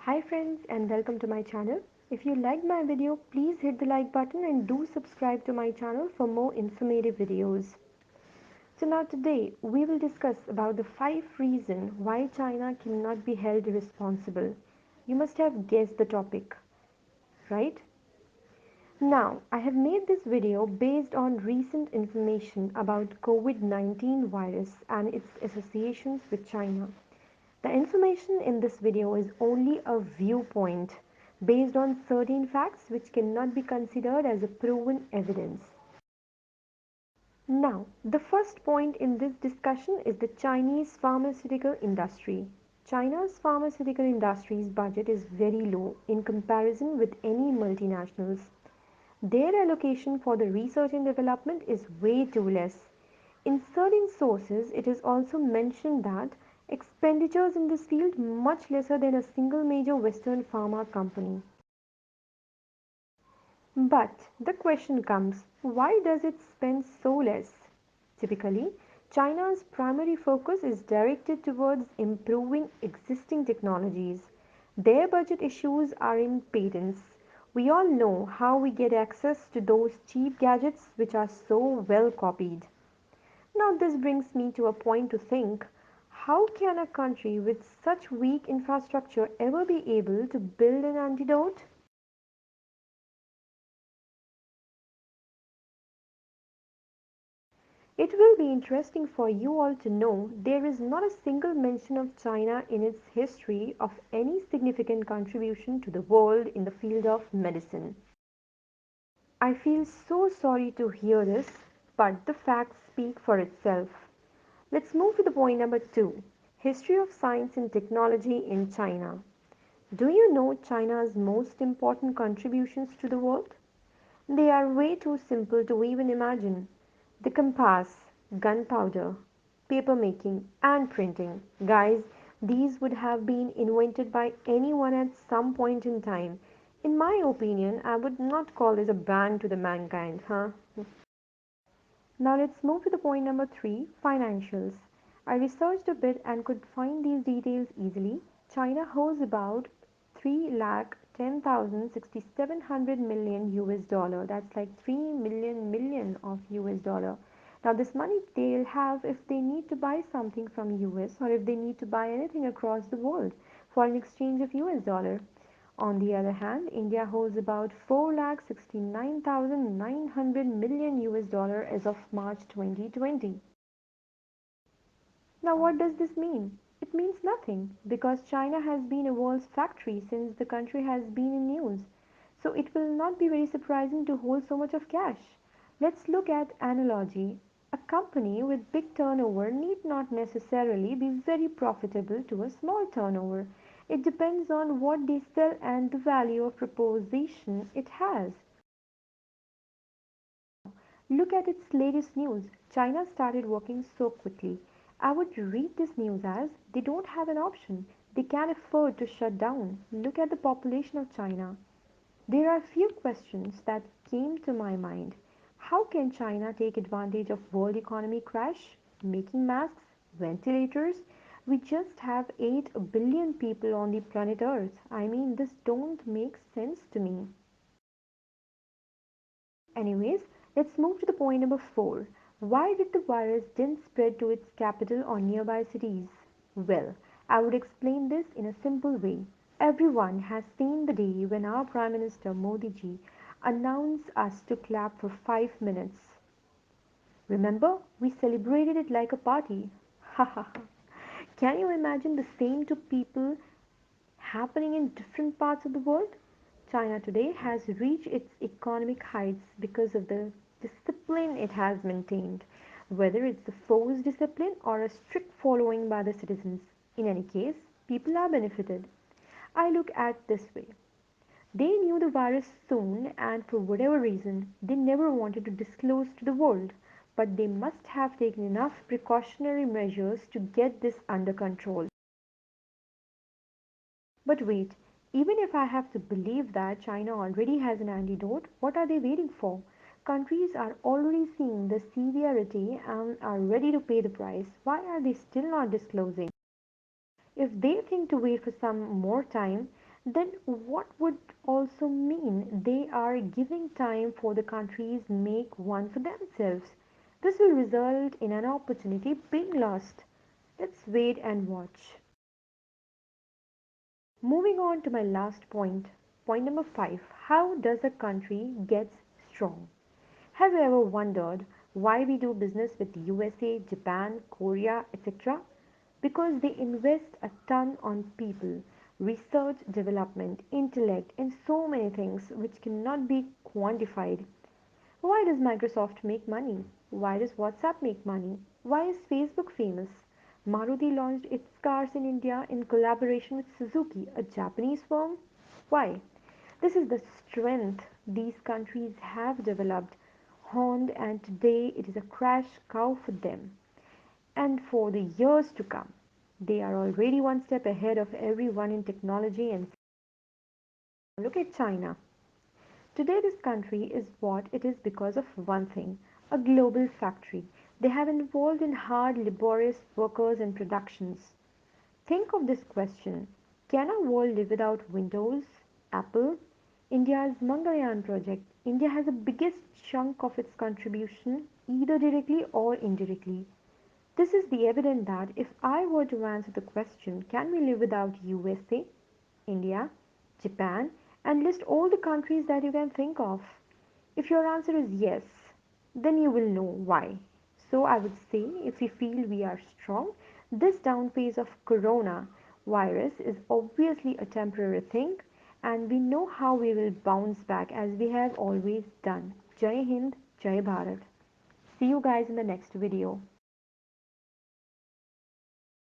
Hi friends and welcome to my channel. If you liked my video, please hit the like button and do subscribe to my channel for more informative videos. So now today we will discuss about the 5 reasons why China cannot be held responsible. You must have guessed the topic, right? Now, I have made this video based on recent information about COVID-19 virus and its associations with China. The information in this video is only a viewpoint based on certain facts which cannot be considered as a proven evidence. Now, the first point in this discussion is the Chinese pharmaceutical industry. China's pharmaceutical industry's budget is very low in comparison with any multinationals. Their allocation for the research and development is way too less. In certain sources, it is also mentioned that expenditures in this field much lesser than a single major Western pharma company. But the question comes, why does it spend so less? Typically, China's primary focus is directed towards improving existing technologies. Their budget issues are in patents. We all know how we get access to those cheap gadgets which are so well copied. Now, this brings me to a point to think, how can a country with such weak infrastructure ever be able to build an antidote? It will be interesting for you all to know there is not a single mention of China in its history of any significant contribution to the world in the field of medicine. I feel so sorry to hear this, but the facts speak for itself. Let's move to the point number 2, history of science and technology in China. Do you know China's most important contributions to the world? They are way too simple to even imagine. The compass, gunpowder, paper making, and printing. Guys, these would have been invented by anyone at some point in time. In my opinion, I would not call this a ban to the mankind, huh? Now let's move to the point number 3, financials. I researched a bit and could find these details easily. China holds about 3,10,700 million US dollar. That's like 3 million million of US dollar. Now this money they'll have if they need to buy something from US or if they need to buy anything across the world for an exchange of US dollar. On the other hand, India holds about 4,69,900 million US dollar as of March 2020. Now what does this mean? It means nothing because China has been a world's factory since the country has been in news. So it will not be very surprising to hold so much of cash. Let's look at analogy. A company with big turnover need not necessarily be very profitable to a small turnover. It depends on what they sell and the value of proposition it has. Look at its latest news. China started working so quickly. I would read this news as they don't have an option. They can't afford to shut down. Look at the population of China. There are few questions that came to my mind. How can China take advantage of world economy crash? Making masks, ventilators? We just have 8 billion people on the planet Earth. I mean, this don't make sense to me. Anyways, let's move to the point number 4. Why did the virus didn't spread to its capital or nearby cities? Well, I would explain this in a simple way. Everyone has seen the day when our Prime Minister Modi ji announced us to clap for 5 minutes. Remember, we celebrated it like a party. Ha ha ha. Can you imagine the same to people happening in different parts of the world? China today has reached its economic heights because of the discipline it has maintained, whether it's a forced discipline or a strict following by the citizens. In any case, people are benefited. I look at this way. They knew the virus soon and for whatever reason they never wanted to disclose to the world, but they must have taken enough precautionary measures to get this under control. But wait, even if I have to believe that China already has an antidote, what are they waiting for? Countries are already seeing the severity and are ready to pay the price. Why are they still not disclosing? If they think to wait for some more time, then what would also mean they are giving time for the countries make one for themselves. This will result in an opportunity being lost. Let's wait and watch. Moving on to my last point, point number 5. How does a country get strong? Have you ever wondered why we do business with USA, Japan, Korea, etc.? Because they invest a ton on people, research, development, intellect, and so many things which cannot be quantified. Why does Microsoft make money? Why does WhatsApp make money? Why is Facebook famous? Maruti launched its cars in India in collaboration with Suzuki, a Japanese firm. Why? This is the strength these countries have developed, honed, and today it is a crash cow for them and for the years to come. They are already one step ahead of everyone in technology and look at China. Today, this country is what it is because of one thing, a global factory. They have involved in hard, laborious workers and productions. Think of this question: can a world live without Windows, Apple? India's Mangalyaan project. India has the biggest chunk of its contribution, either directly or indirectly. This is the evidence that if I were to answer the question, can we live without USA, India, Japan, and list all the countries that you can think of? If your answer is yes, then you will know why. So I would say if we feel we are strong, this down phase of corona virus is obviously a temporary thing and we know how we will bounce back as we have always done. Jai Hind, Jai Bharat. See you guys in the next video.